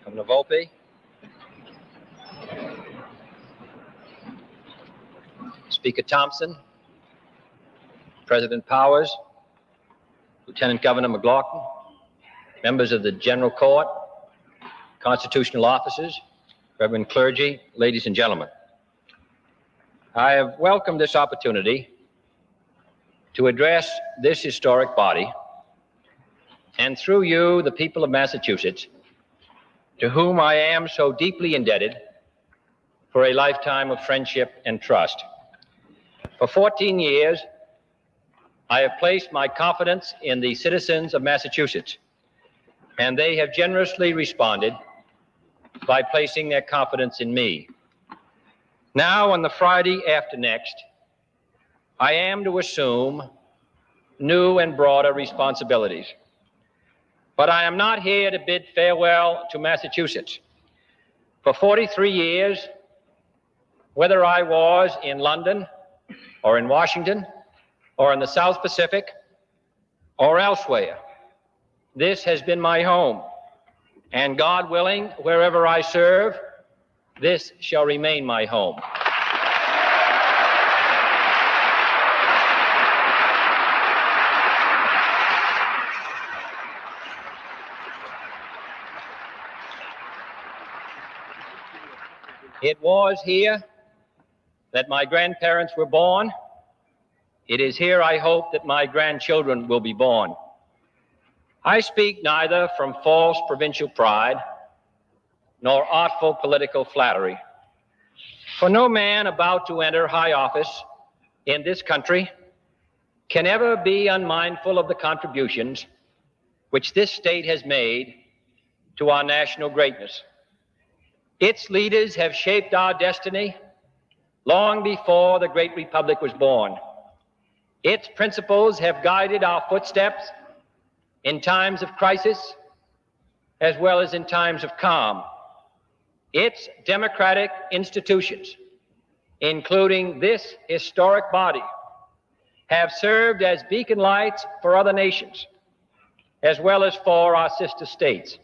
Governor Volpe, Speaker Thompson, President Powers, Lieutenant Governor McLaughlin, members of the General Court, constitutional officers, Reverend clergy, ladies and gentlemen. I have welcomed this opportunity to address this historic body, and through you, the people of Massachusetts, to whom I am so deeply indebted for a lifetime of friendship and trust. For 14 years, I have placed my confidence in the citizens of Massachusetts, and they have generously responded by placing their confidence in me. Now, on the Friday after next, I am to assume new and broader responsibilities. But I am not here to bid farewell to Massachusetts. For 43 years, whether I was in London or in Washington or in the South Pacific or elsewhere, this has been my home. And God willing, wherever I serve, this shall remain my home. It was here that my grandparents were born. It is here, I hope, that my grandchildren will be born. I speak neither from false provincial pride nor artful political flattery. For no man about to enter high office in this country can ever be unmindful of the contributions which this state has made to our national greatness. Its leaders have shaped our destiny long before the great republic was born. Its principles have guided our footsteps in times of crisis as well as in times of calm. Its democratic institutions, including this historic body, have served as beacon lights for other nations as well as for our sister states.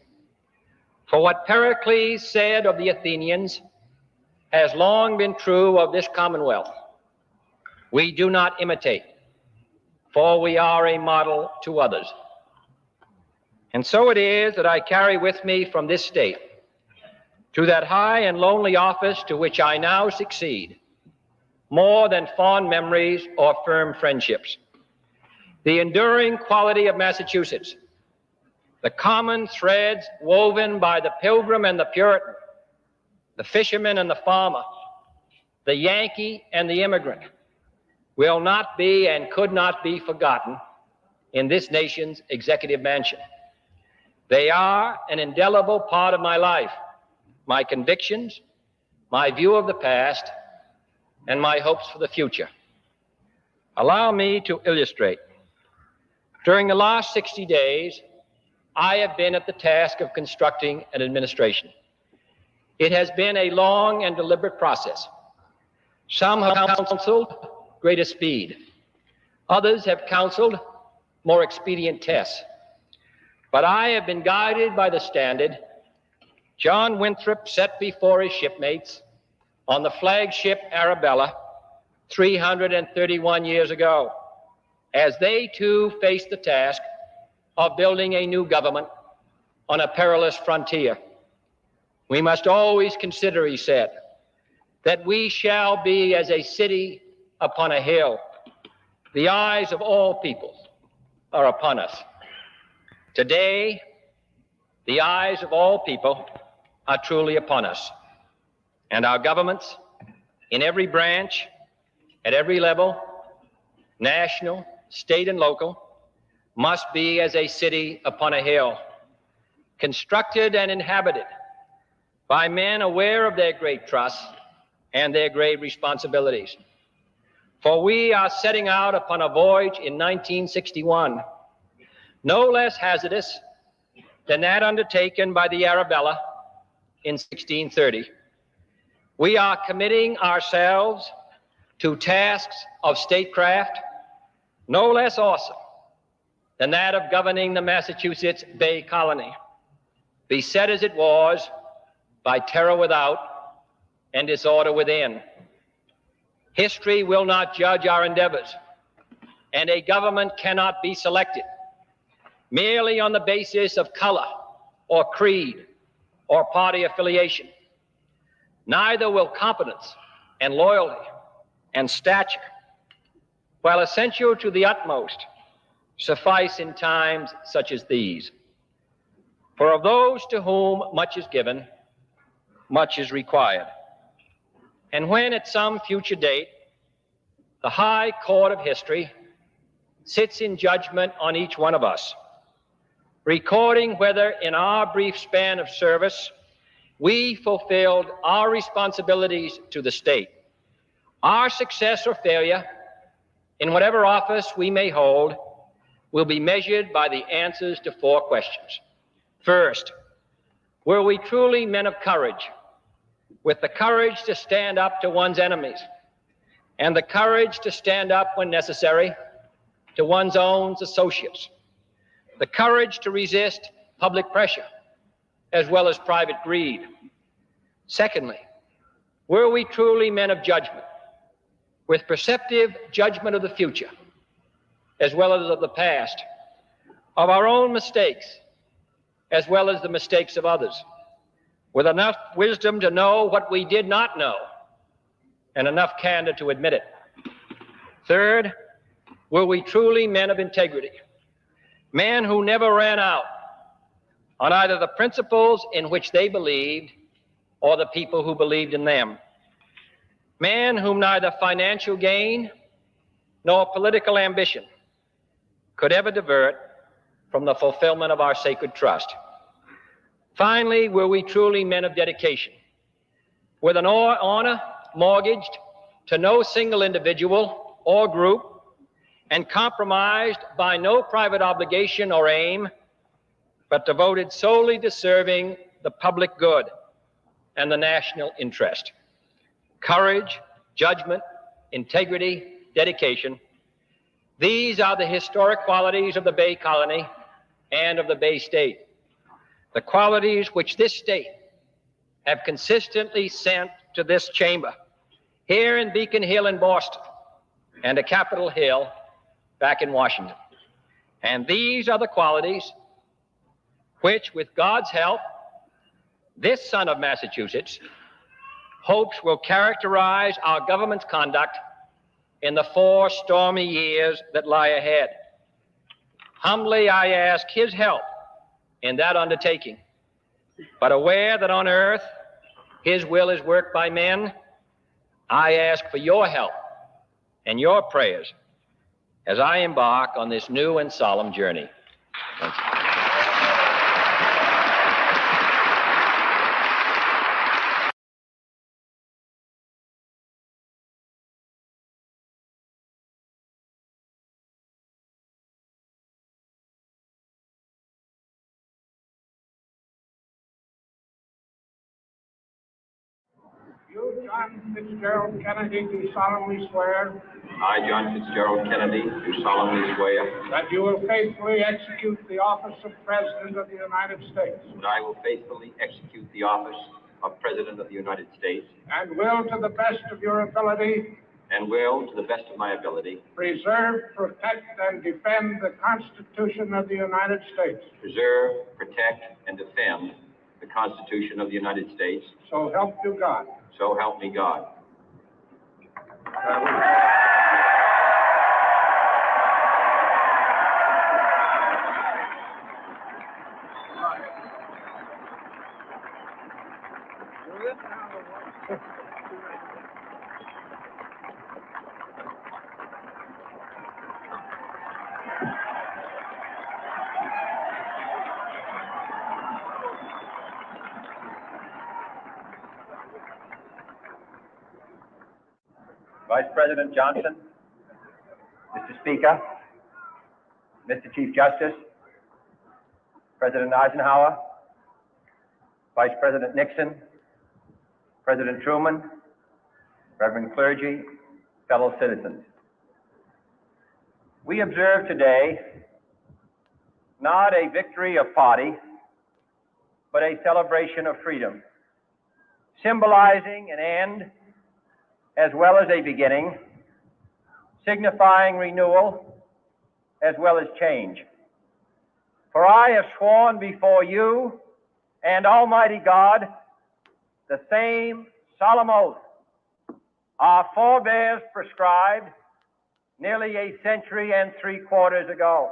For what Pericles said of the Athenians has long been true of this Commonwealth: we do not imitate, for we are a model to others. And so it is that I carry with me from this state to that high and lonely office to which I now succeed more than fond memories or firm friendships. The enduring quality of Massachusetts, the common threads woven by the Pilgrim and the Puritan, the fisherman and the farmer, the Yankee and the immigrant, will not be and could not be forgotten in this nation's executive mansion. They are an indelible part of my life, my convictions, my view of the past, and my hopes for the future. Allow me to illustrate. During the last 60 days, I have been at the task of constructing an administration. It has been a long and deliberate process. Some have counseled greater speed. Others have counseled more expedient tests. But I have been guided by the standard John Winthrop set before his shipmates on the flagship Arabella 331 years ago, as they too faced the task of building a new government on a perilous frontier. We must always consider, he said, that we shall be as a city upon a hill. The eyes of all people are upon us. Today, the eyes of all people are truly upon us, and our governments in every branch, at every level, national, state, and local, must be as a city upon a hill, constructed and inhabited by men aware of their great trusts and their grave responsibilities. For we are setting out upon a voyage in 1961, no less hazardous than that undertaken by the Arabella in 1630. We are committing ourselves to tasks of statecraft no less awesome than that of governing the Massachusetts Bay Colony, beset as it was by terror without and disorder within. History will not judge our endeavors, and a government cannot be selected merely on the basis of color or creed or party affiliation. Neither will competence and loyalty and stature, while essential to the utmost, suffice in times such as these. For of those to whom much is given, much is required. And when at some future date the high court of history sits in judgment on each one of us, recording whether in our brief span of service we fulfilled our responsibilities to the state, our success or failure in whatever office we may hold will be measured by the answers to 4 questions. First, were we truly men of courage, with the courage to stand up to one's enemies and the courage to stand up when necessary to one's own associates, the courage to resist public pressure as well as private greed? Secondly, were we truly men of judgment, with perceptive judgment of the future as well as of the past, of our own mistakes as well as the mistakes of others, with enough wisdom to know what we did not know and enough candor to admit it? Third, were we truly men of integrity, men who never ran out on either the principles in which they believed or the people who believed in them, men whom neither financial gain nor political ambition could ever divert from the fulfillment of our sacred trust? Finally, were we truly men of dedication, with an honor mortgaged to no single individual or group and compromised by no private obligation or aim, but devoted solely to serving the public good and the national interest? Courage, judgment, integrity, dedication, these are the historic qualities of the Bay Colony and of the Bay State, the qualities which this state have consistently sent to this chamber, here in Beacon Hill in Boston and to Capitol Hill back in Washington. And these are the qualities which, with God's help, this son of Massachusetts hopes will characterize our government's conduct in the 4 stormy years that lie ahead. Humbly I ask his help in that undertaking, but aware that on earth his will is worked by men, I ask for your help and your prayers as I embark on this new and solemn journey. Thank you. You, John Fitzgerald Kennedy, do solemnly swear I, John Fitzgerald Kennedy, do solemnly swear that you will faithfully execute the office of President of the United States that I will faithfully execute the office of President of the United States and will, to the best of your ability, and will, to the best of my ability, preserve, protect, and defend the Constitution of the United States. preserve, protect, and defend the Constitution of the United States. So help you God. So help me God. Vice President Johnson, Mr. Speaker, Mr. Chief Justice, President Eisenhower, Vice President Nixon, President Truman, Reverend clergy, fellow citizens. We observe today not a victory of party, but a celebration of freedom, symbolizing an end as well as a beginning, signifying renewal as well as change. For I have sworn before you and Almighty God the same solemn oath our forebears prescribed nearly a century and 3/4 ago.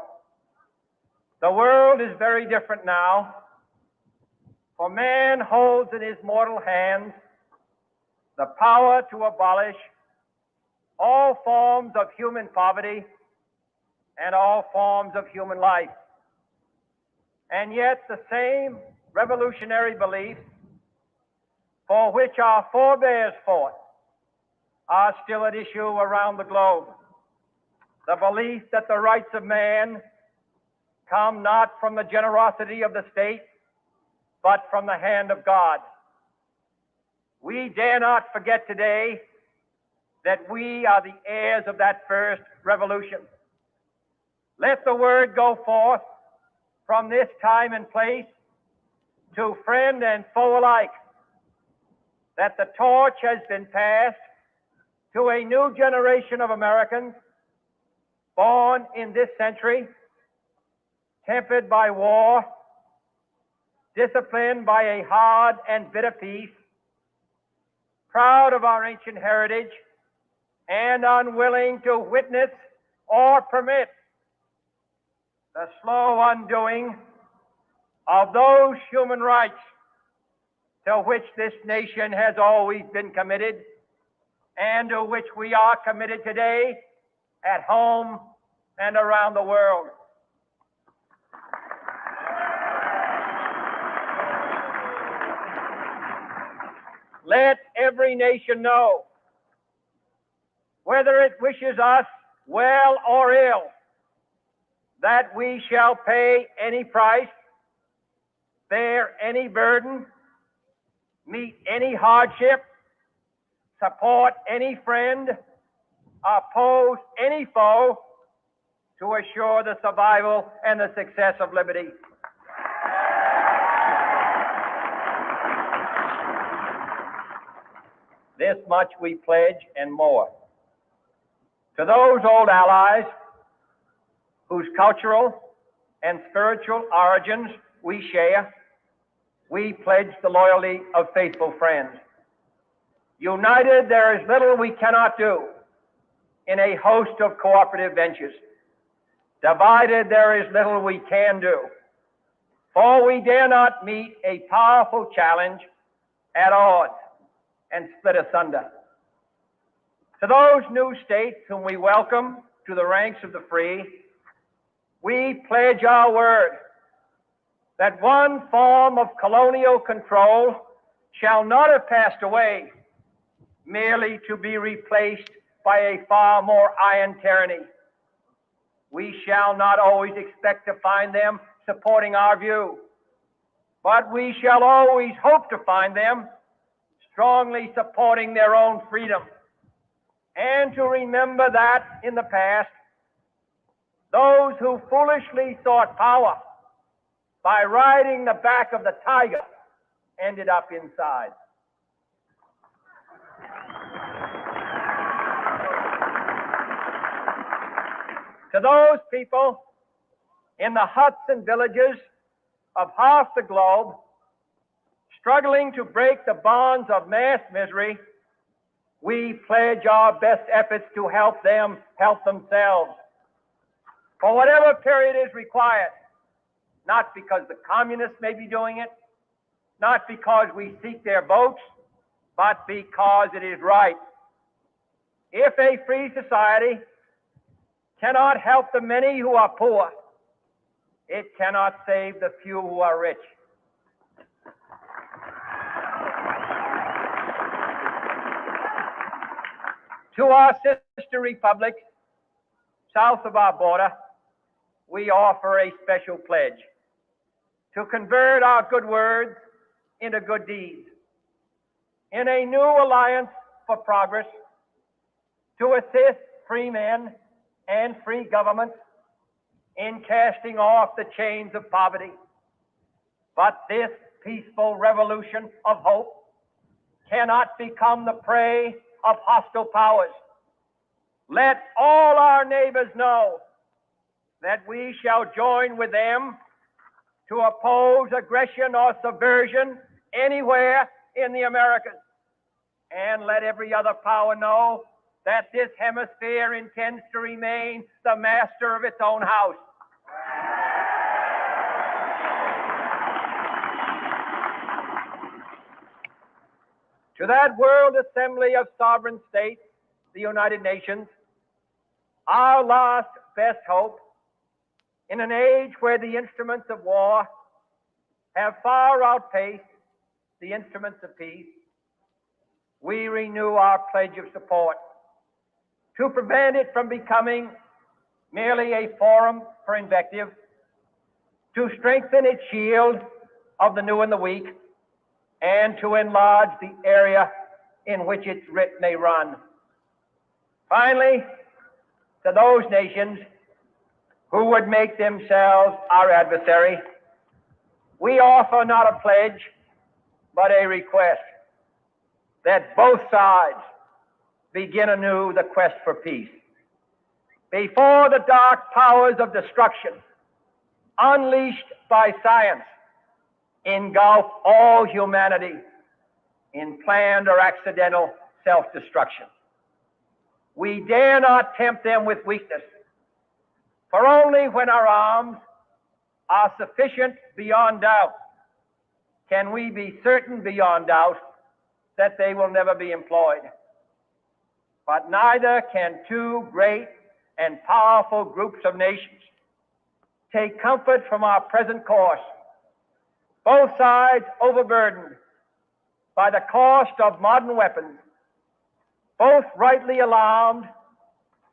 The world is very different now, for man holds in his mortal hands the power to abolish all forms of human poverty and all forms of human life. And yet the same revolutionary beliefs for which our forebears fought are still at issue around the globe. The belief that the rights of man come not from the generosity of the state, but from the hand of God. We dare not forget today that we are the heirs of that first revolution. Let the word go forth from this time and place to friend and foe alike that the torch has been passed to a new generation of Americans born in this century, tempered by war, disciplined by a hard and bitter peace, proud of our ancient heritage, and unwilling to witness or permit the slow undoing of those human rights to which this nation has always been committed and to which we are committed today at home and around the world. Let every nation know, whether it wishes us well or ill, that we shall pay any price, bear any burden, meet any hardship, support any friend, oppose any foe to assure the survival and the success of liberty. This much we pledge and more. To those old allies whose cultural and spiritual origins we share, we pledge the loyalty of faithful friends. United, there is little we cannot do in a host of cooperative ventures. Divided, there is little we can do, for we dare not meet a powerful challenge at odds and split asunder. To those new states whom we welcome to the ranks of the free, we pledge our word that one form of colonial control shall not have passed away merely to be replaced by a far more iron tyranny. We shall not always expect to find them supporting our view, but we shall always hope to find them strongly supporting their own freedom, and to remember that in the past, those who foolishly sought power by riding the back of the tiger ended up inside. To those people in the huts and villages of half the globe struggling to break the bonds of mass misery, we pledge our best efforts to help them help themselves for whatever period is required, not because the communists may be doing it, not because we seek their votes, but because it is right. If a free society cannot help the many who are poor, it cannot save the few who are rich. To our sister republics south of our border, we offer a special pledge to convert our good words into good deeds, in a new alliance for progress, to assist free men and free governments in casting off the chains of poverty. But this peaceful revolution of hope cannot become the prey of hostile powers. Let all our neighbors know that we shall join with them to oppose aggression or subversion anywhere in the Americas. And let every other power know that this hemisphere intends to remain the master of its own house. To that World Assembly of Sovereign States, the United Nations, our last best hope, in an age where the instruments of war have far outpaced the instruments of peace, we renew our pledge of support to prevent it from becoming merely a forum for invective, to strengthen its shield of the new and the weak, and to enlarge the area in which its writ may run. Finally, to those nations who would make themselves our adversary, we offer not a pledge, but a request that both sides begin anew the quest for peace. Before the dark powers of destruction, unleashed by science, engulf all humanity in planned or accidental self-destruction. We dare not tempt them with weakness, for only when our arms are sufficient beyond doubt can we be certain beyond doubt that they will never be employed. But neither can two great and powerful groups of nations take comfort from our present course, both sides overburdened by the cost of modern weapons, both rightly alarmed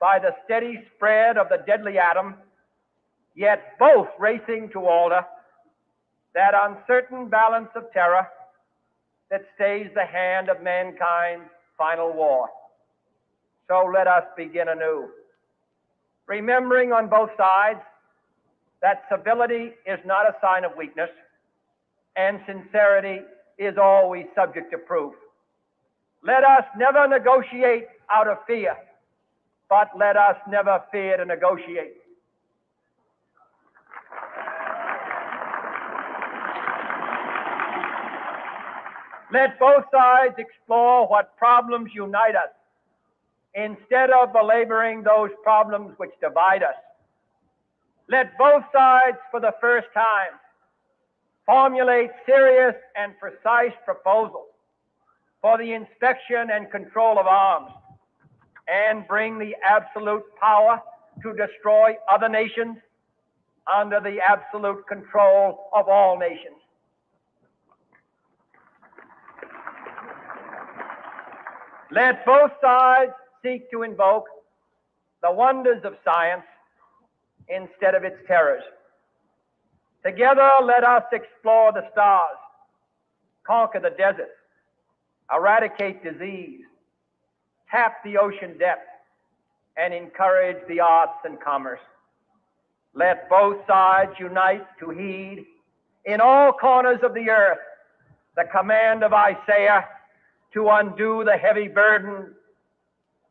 by the steady spread of the deadly atom, yet both racing to alter that uncertain balance of terror that stays the hand of mankind's final war. So let us begin anew, remembering on both sides that civility is not a sign of weakness, and sincerity is always subject to proof. Let us never negotiate out of fear, but let us never fear to negotiate. Let both sides explore what problems unite us, instead of belaboring those problems which divide us. Let both sides, for the first time, formulate serious and precise proposals for the inspection and control of arms, and bring the absolute power to destroy other nations under the absolute control of all nations. Let both sides seek to invoke the wonders of science instead of its terrors. Together, let us explore the stars, conquer the deserts, eradicate disease, tap the ocean depths, and encourage the arts and commerce. Let both sides unite to heed in all corners of the earth the command of Isaiah to undo the heavy burden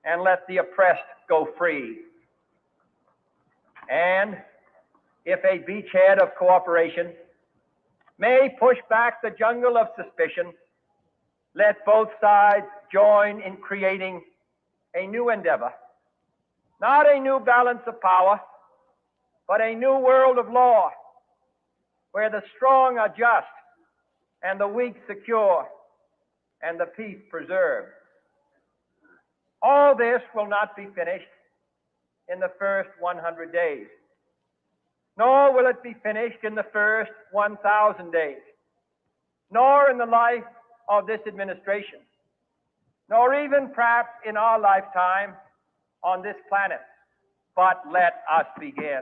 and let the oppressed go free. And if a beachhead of cooperation may push back the jungle of suspicion, let both sides join in creating a new endeavor, not a new balance of power, but a new world of law, where the strong are just and the weak secure and the peace preserved. All this will not be finished in the first 100 days, nor will it be finished in the first 1,000 days, nor in the life of this administration, nor even perhaps in our lifetime on this planet. But let us begin.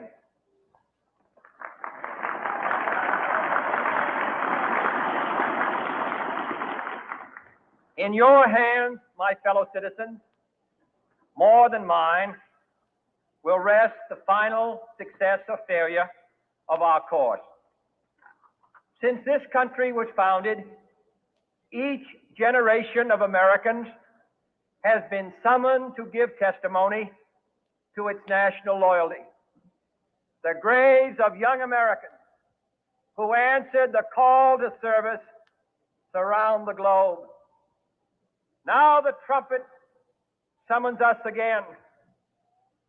In your hands, my fellow citizens, more than mine, will rest the final success or failure of our course. Since this country was founded, each generation of Americans has been summoned to give testimony to its national loyalty. The graves of young Americans who answered the call to service surround the globe. Now the trumpet summons us again,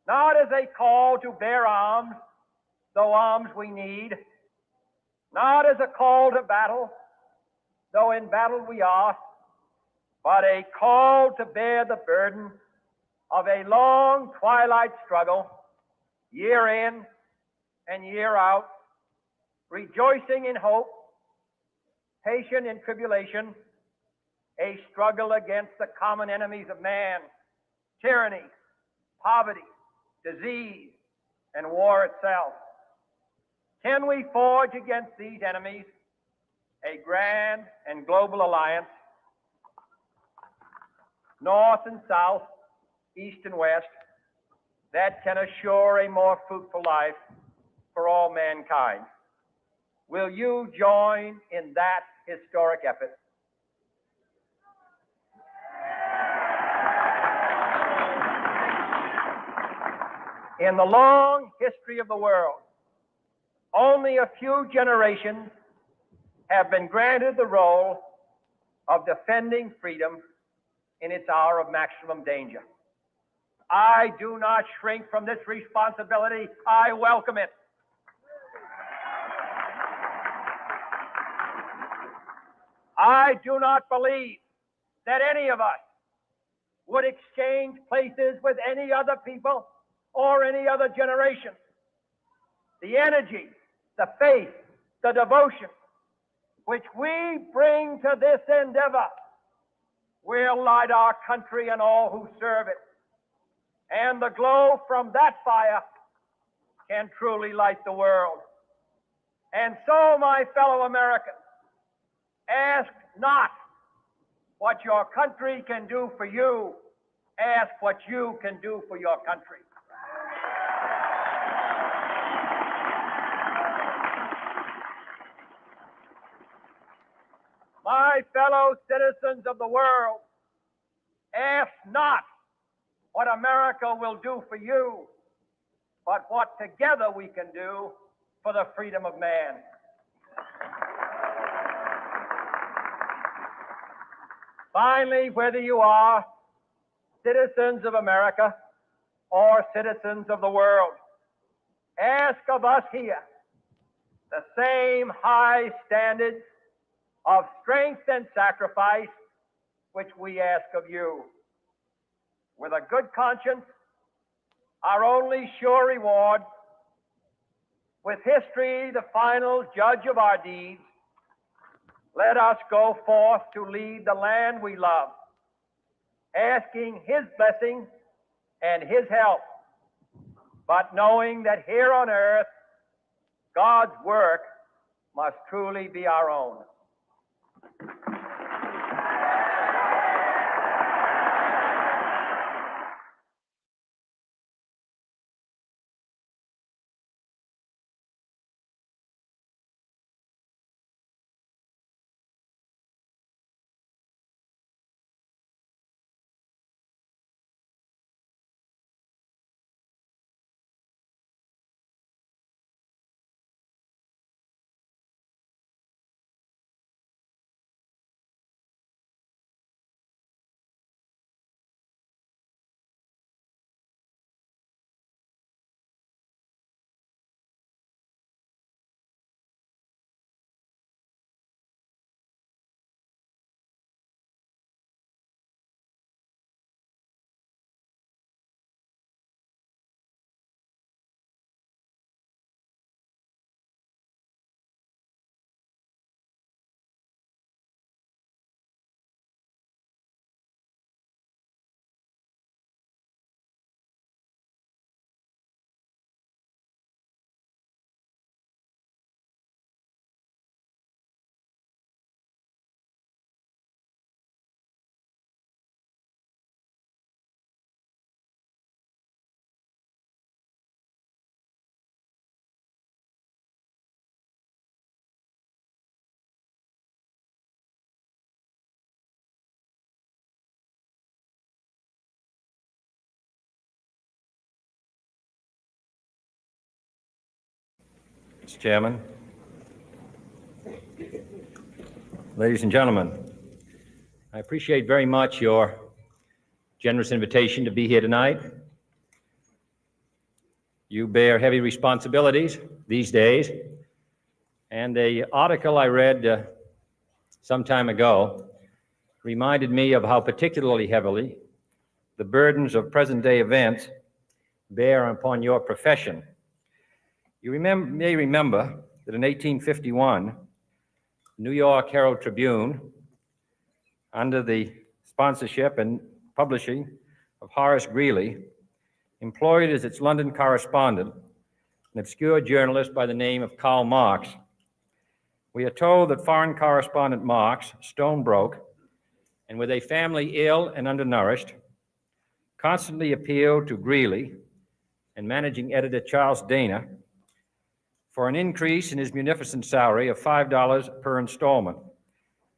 not as a call to bear arms, though arms we need, not as a call to battle, though in battle we are, but a call to bear the burden of a long twilight struggle, year in and year out, rejoicing in hope, patient in tribulation, a struggle against the common enemies of man, tyranny, poverty, disease, and war itself. Can we forge against these enemies a grand and global alliance, north and south, east and west, that can assure a more fruitful life for all mankind? Will you join in that historic effort? In the long history of the world, only a few generations have been granted the role of defending freedom in its hour of maximum danger. I do not shrink from this responsibility. I welcome it. I do not believe that any of us would exchange places with any other people or any other generation. The energy, the faith, the devotion which we bring to this endeavor will light our country and all who serve it. And the glow from that fire can truly light the world. And so, my fellow Americans, ask not what your country can do for you, ask what you can do for your country. My fellow citizens of the world, ask not what America will do for you, but what together we can do for the freedom of man. Finally, whether you are citizens of America or citizens of the world, ask of us here the same high standards of strength and sacrifice which we ask of you. With a good conscience, our only sure reward, with history the final judge of our deeds, let us go forth to lead the land we love, asking His blessing and His help, but knowing that here on earth, God's work must truly be our own. Mr. Chairman, ladies and gentlemen, I appreciate very much your generous invitation to be here tonight. You bear heavy responsibilities these days, and the article I read some time ago reminded me of how particularly heavily the burdens of present-day events bear upon your profession. You may remember that in 1851, the New York Herald Tribune, under the sponsorship and publishing of Horace Greeley, employed as its London correspondent an obscure journalist by the name of Karl Marx. We are told that foreign correspondent Marx, stone broke, and with a family ill and undernourished, constantly appealed to Greeley and managing editor Charles Dana for an increase in his munificent salary of $5 per installment,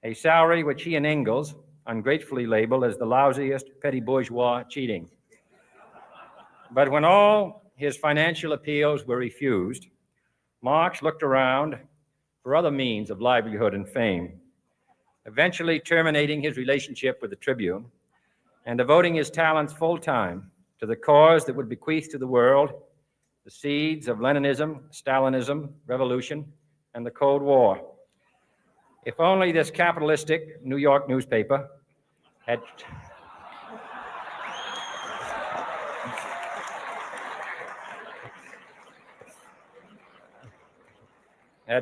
a salary which he and Engels ungratefully labeled as the lousiest petty bourgeois cheating. But when all his financial appeals were refused, Marx looked around for other means of livelihood and fame, eventually terminating his relationship with the Tribune and devoting his talents full-time to the cause that would bequeath to the world the seeds of Leninism, Stalinism, revolution, and the Cold War. If only this capitalistic New York newspaper had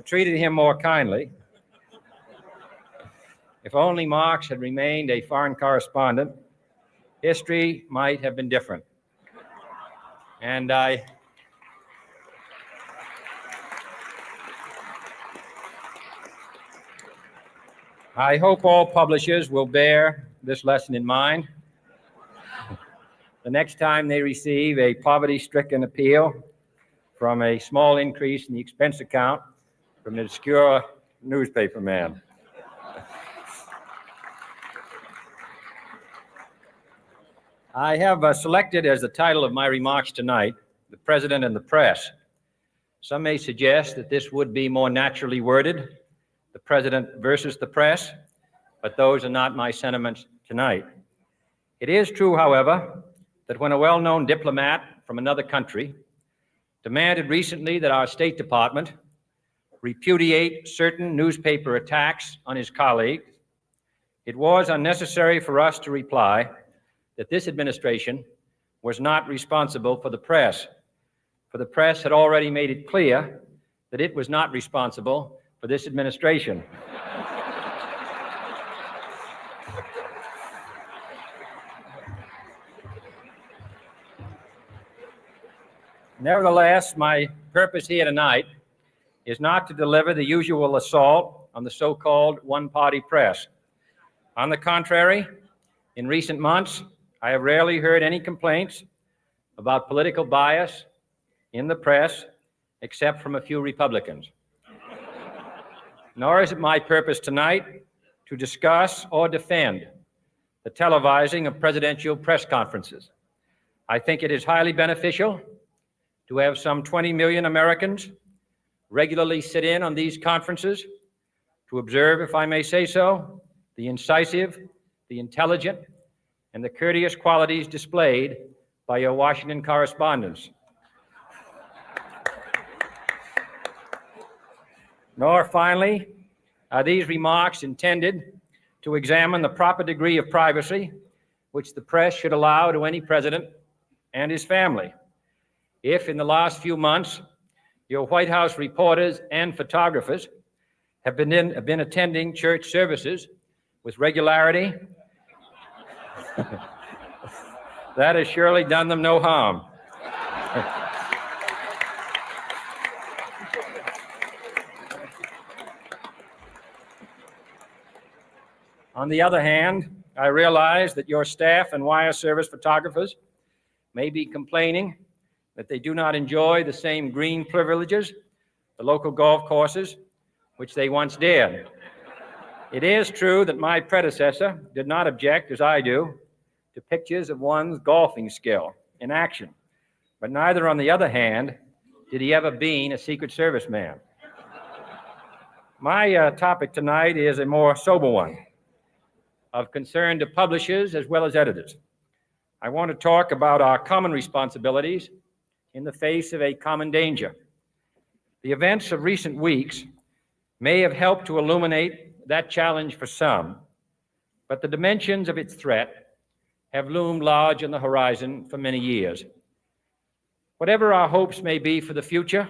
treated him more kindly, if only Marx had remained a foreign correspondent, history might have been different. And I hope all publishers will bear this lesson in mind the next time they receive a poverty-stricken appeal from a small increase in the expense account from an obscure newspaper man. I have selected as the title of my remarks tonight, "The President and the Press." Some may suggest that this would be more naturally worded, "The President versus the Press," but those are not my sentiments tonight. It is true, however, that when a well-known diplomat from another country demanded recently that our State Department repudiate certain newspaper attacks on his colleagues, it was unnecessary for us to reply that this administration was not responsible for the press, for the press had already made it clear that it was not responsible for this administration. Nevertheless, my purpose here tonight is not to deliver the usual assault on the so-called one-party press. On the contrary, in recent months, I have rarely heard any complaints about political bias in the press, except from a few Republicans. Nor is it my purpose tonight to discuss or defend the televising of presidential press conferences. I think it is highly beneficial to have some 20 million Americans regularly sit in on these conferences to observe, if I may say so, the incisive, the intelligent, and the courteous qualities displayed by your Washington correspondents. Nor, finally, are these remarks intended to examine the proper degree of privacy which the press should allow to any president and his family. If, in the last few months, your White House reporters and photographers have been attending church services with regularity, that has surely done them no harm. On the other hand, I realize that your staff and wire service photographers may be complaining that they do not enjoy the same green privileges, the local golf courses, which they once did. It is true that my predecessor did not object, as I do, to pictures of one's golfing skill in action, but neither, on the other hand, Did he ever been a Secret Service man? My topic tonight is a more sober one, of concern to publishers as well as editors. I want to talk about our common responsibilities in the face of a common danger. The events of recent weeks may have helped to illuminate that challenge for some, but the dimensions of its threat have loomed large on the horizon for many years. Whatever our hopes may be for the future,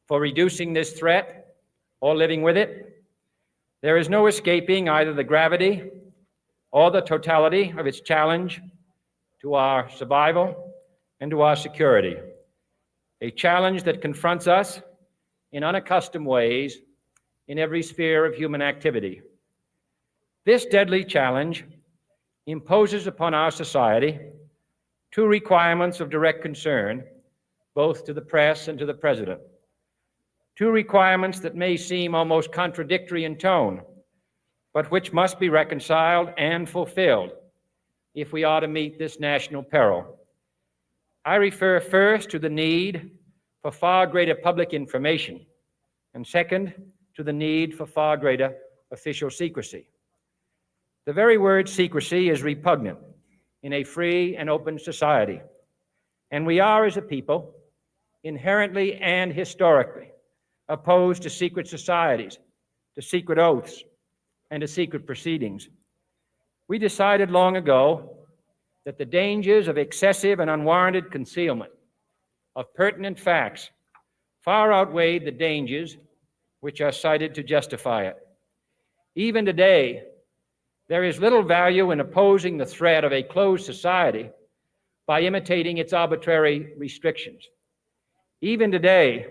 for reducing this threat or living with it, there is no escaping either the gravity or the totality of its challenge to our survival and to our security, a challenge that confronts us in unaccustomed ways in every sphere of human activity. This deadly challenge imposes upon our society two requirements of direct concern, both to the press and to the President. Two requirements that may seem almost contradictory in tone, but which must be reconciled and fulfilled if we are to meet this national peril. I refer first to the need for far greater public information, and second, to the need for far greater official secrecy. The very word secrecy is repugnant in a free and open society, and we are, as a people, inherently and historically opposed to secret societies, to secret oaths, and to secret proceedings. We decided long ago that the dangers of excessive and unwarranted concealment of pertinent facts far outweighed the dangers which are cited to justify it. Even today, there is little value in opposing the threat of a closed society by imitating its arbitrary restrictions. Even today,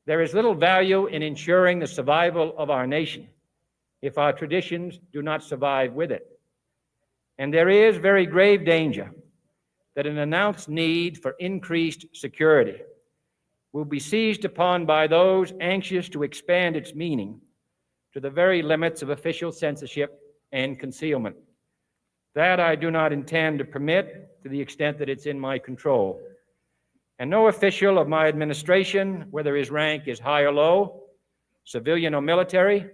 there is little value in ensuring the survival of our nation if our traditions do not survive with it. And there is very grave danger that an announced need for increased security will be seized upon by those anxious to expand its meaning to the very limits of official censorship and concealment. That I do not intend to permit to the extent that it's in my control. And no official of my administration, whether his rank is high or low, civilian or military,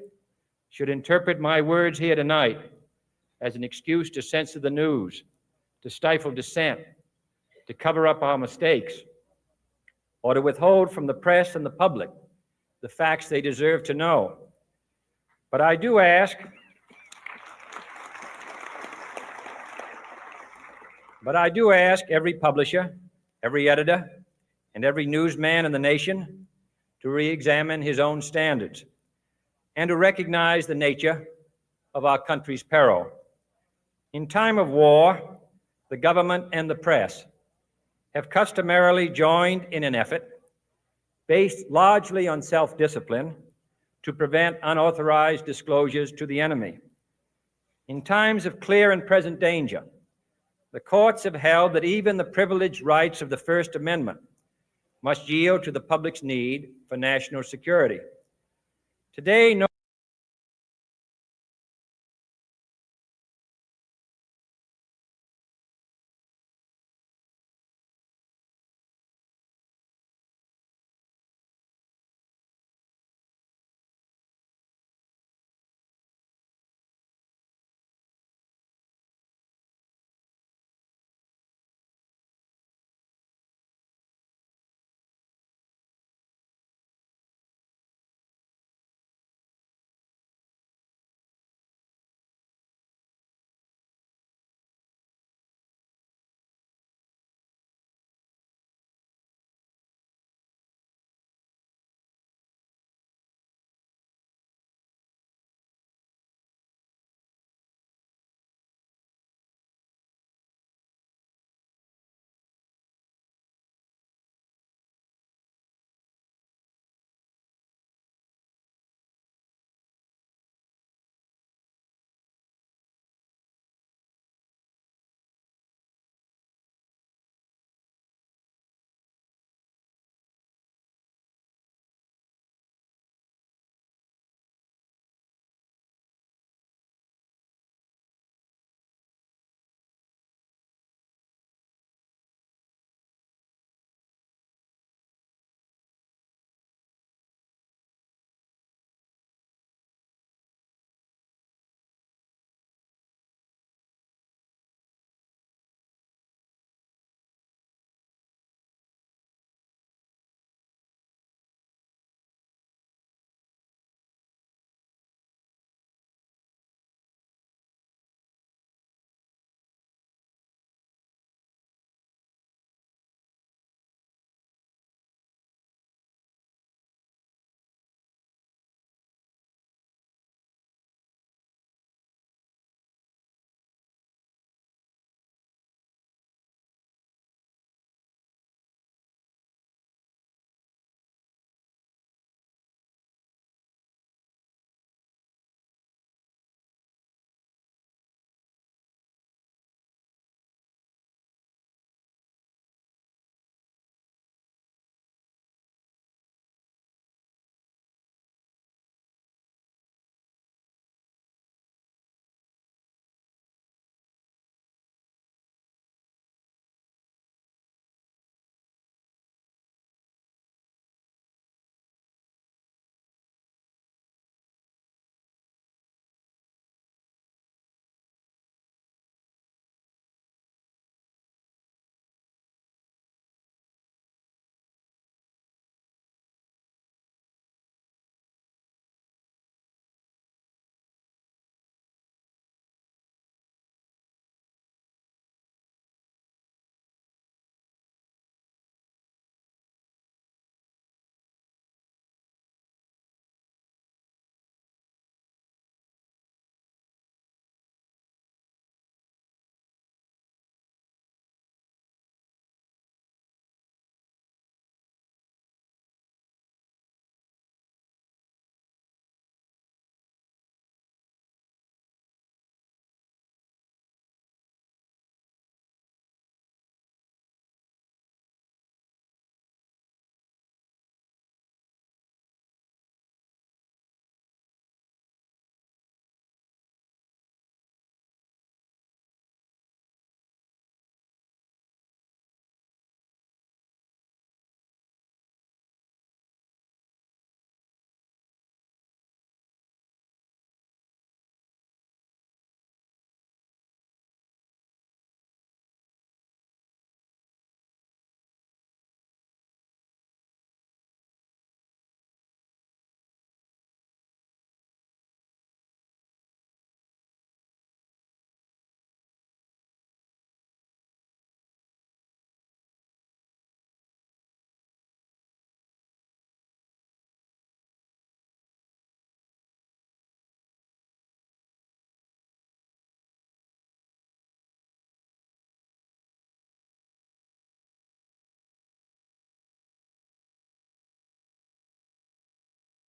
should interpret my words here tonight as an excuse to censor the news, to stifle dissent, to cover up our mistakes, or to withhold from the press and the public the facts they deserve to know. But I do ask every publisher, every editor, and every newsman in the nation to re-examine his own standards and to recognize the nature of our country's peril. In time of war, the government and the press have customarily joined in an effort based largely on self-discipline to prevent unauthorized disclosures to the enemy. In times of clear and present danger, the courts have held that even the privileged rights of the First Amendment must yield to the public's need for national security. Today, no